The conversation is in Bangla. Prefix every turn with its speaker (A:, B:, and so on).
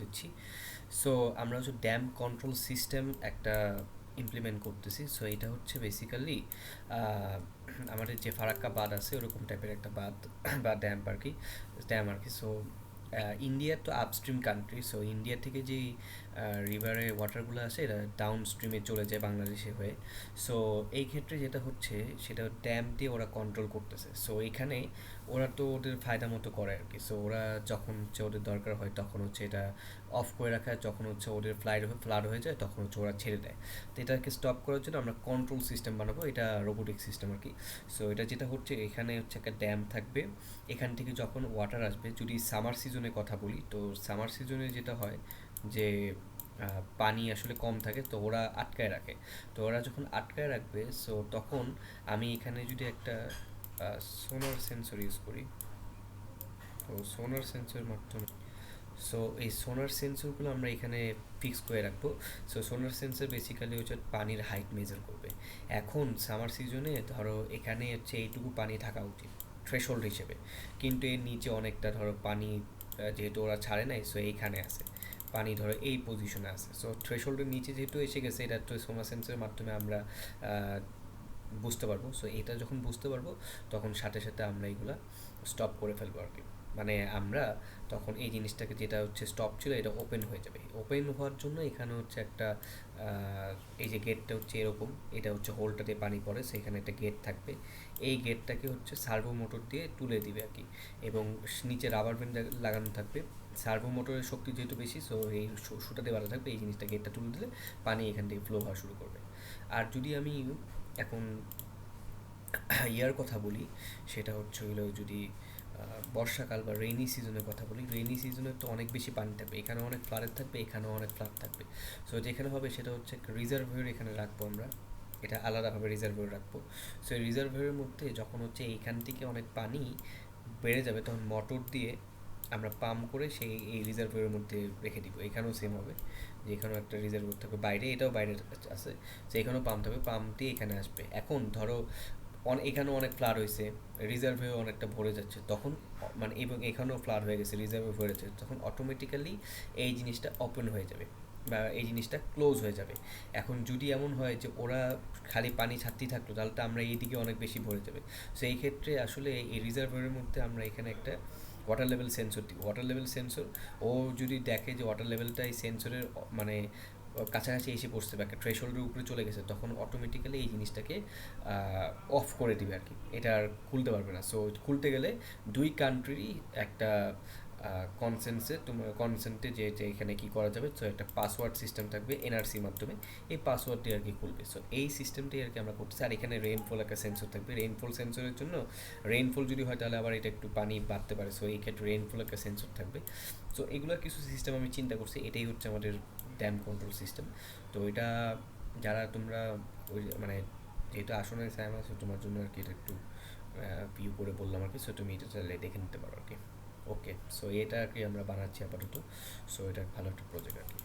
A: দিচ্ছি। সো আমরা হচ্ছে ড্যাম কন্ট্রোল সিস্টেম একটা ইমপ্লিমেন্ট করতেছি। সো এটা হচ্ছে বেসিক্যালি আমাদের যে ফারাক্কা বাঁধ আছে ওরকম টাইপের একটা বাঁধ বা ড্যাম আর কি। সো ইন্ডিয়া তো আপস্ট্রিম কান্ট্রি, সো ইন্ডিয়া থেকে যেই রিভারে ওয়াটারগুলো আসে এটা ডাউন স্ট্রিমে চলে যায় বাংলাদেশে হয়ে। সো এই ক্ষেত্রে যেটা হচ্ছে সেটা ড্যাম দিয়ে ওরা কন্ট্রোল করতেছে। সো এখানে ওরা তো ওদের ফায়দা মতো করে আর কি। সো ওরা যখন হচ্ছে ওদের দরকার হয় তখন হচ্ছে এটা অফ করে রাখা, যখন হচ্ছে ওদের ফ্লাড হয়ে যায় তখন হচ্ছে ওরা ছেড়ে দেয়। তো এটাকে স্টপ করার জন্য আমরা কন্ট্রোল সিস্টেম বানাবো, এটা রোবোটিক সিস্টেম আর কি। সো এটা যেটা হচ্ছে এখানে হচ্ছে একটা ড্যাম থাকবে, এখান থেকে যখন ওয়াটার আসবে, যদি সামার সিজনে কথা বলি তো সামার সিজনে যেটা হয় যে পানি আসলে কম থাকে তো ওরা আটকায় রাখে। তো ওরা যখন আটকায় রাখবে সো তখন আমি এখানে যদি একটা সোনার সেন্সর ইউজ করি, তো সোনার সেন্সর মাধ্যমে সো এই সোনার সেন্সরগুলো আমরা এখানে ফিক্স করে রাখবো। সো সোনার সেন্সর বেসিক্যালি হচ্ছে পানির হাইট মেজার করবে। এখন সামার সিজনে ধরো এখানে হচ্ছে এইটুকু পানি থাকা উচিত থ্রেশহোল্ড হিসেবে, কিন্তু এর নিচে অনেকটা ধরো পানি যেহেতু ওরা ছাড়ে নাই সো এইখানে আছে পানি ধরো এই পজিশনে আছে। সো থ্রেশহোল্ডের নিচে যেহেতু এসে গেছে এটা তো সোনার সেন্সরের মাধ্যমে আমরা আহ, বুঝতে পারবো। সো এটা যখন বুঝতে পারবো তখন সাথে সাথে আমরা এগুলা স্টপ করে ফেলবো আর কি। মানে আমরা তখন এই জিনিসটাকে যেটা হচ্ছে স্টপ ছিল এটা ওপেন হয়ে যাবে। ওপেন হওয়ার জন্য এখানে হচ্ছে একটা এই যে গেটটা হচ্ছে এরকম, এটা হচ্ছে হোলটাতে পানি পড়ে সেখানে একটা গেট থাকবে। এই গেটটাকে হচ্ছে সার্ভো মোটর দিয়ে তুলে দিবে আর কি, এবং নিচে রাবার ব্যান্ড লাগানো থাকবে। সার্ভো মোটরের শক্তি যেহেতু বেশি সো এই সুতাতে বাঁধা থাকবে, এই জিনিসটা গেটটা তুলে দিলে পানি এখান থেকে ফ্লো হওয়া শুরু করবে। আর যদি আমি এখন ইয়ার কথা বলি, সেটা হচ্ছে হলো যদি বর্ষাকাল বা রেইনি সিজনের কথা বলি, রেইনি সিজনে তো অনেক বেশি পানি থাকবে, এখানেও অনেক ফ্লাড থাকবে, এখানেও অনেক ফ্লাড থাকবে। সো যেখানে হবে সেটা হচ্ছে রিজার্ভয়ার এখানে রাখবো আমরা, এটা আলাদাভাবে রিজার্ভয়ার রাখবো। সো এই রিজার্ভয়ারের মধ্যে যখন হচ্ছে এইখান থেকে অনেক পানি বেড়ে যাবে তখন মোটর দিয়ে আমরা পাম্প করে সেই এই রিজার্ভয়ারের মধ্যে রেখে দিব। এখানেও সেম হবে যে এখানেও একটা রিজার্ভয়ার থাকবে বাইরে, এটাও বাইরে আছে। তো এখানেও পাম্প থাকবে, পাম্প দিয়ে এখানে আসবে। এখন ধরো এখানেও অনেক ফ্লাড হয়েছে, রিজার্ভ হয়ে অনেকটা ভরে যাচ্ছে তখন মানে, এবং এখানেও ফ্লাড হয়ে গেছে রিজার্ভে ভরে যাচ্ছে, তখন অটোমেটিক্যালি এই জিনিসটা ওপেন হয়ে যাবে বা এই জিনিসটা ক্লোজ হয়ে যাবে। এখন যদি এমন হয় যে ওরা খালি পানি ছাড়তেই থাকলো তাহলে তো আমরা এইদিকে অনেক বেশি ভরে যাবে। সো এই ক্ষেত্রে আসলে এই রিজার্ভারের মধ্যে আমরা এখানে একটা ওয়াটার লেভেল সেন্সর দিই। ওয়াটার লেভেল সেন্সর ও যদি দেখে যে ওয়াটার লেভেলটা এই সেন্সরের মানে কাছাকাছি এসে পড়ছে বা একটা থ্রেশহোল্ডের উপরে চলে গেছে তখন অটোমেটিক্যালি এই জিনিসটাকে অফ করে দিবে আর কি, এটা আর খুলতে পারবে না। সো খুলতে গেলে দুই কান্ট্রিরই একটা তোমার কনসেন্টে যে যে এখানে কী করা যাবে, সো একটা পাসওয়ার্ড সিস্টেম থাকবে এনআরসির মাধ্যমে, এই পাসওয়ার্ড দিয়ে আর কি খুলবে। সো এই সিস্টেমটাই আর কি আমরা করতেছি। আর এখানে রেইনফল একটা সেন্সর থাকবে, রেইনফল সেন্সরের জন্য রেইনফল যদি হয় তাহলে আবার এটা একটু পানি বাড়তে পারে, সো এই ক্ষেত্রে রেইনফল একটা সেন্সর থাকবে। সো এগুলোর কিছু সিস্টেম আমি চিন্তা করছি, এটাই হচ্ছে আমাদের ড্যাম কন্ট্রোল সিস্টেম। তো এটা যারা তোমরা ওই মানে যেহেতু আসনে স্যাম আছে তোমার জন্য আর কি এটা একটু ভিউ করে বললাম আর কি। সো তুমি এটা চাইলে দেখে নিতে পারো আর কি। ওকে, সো এটা আর কি আমরা বানাচ্ছি আপাতত। সো এটা ভালো একটা প্রজেক্ট আর কি।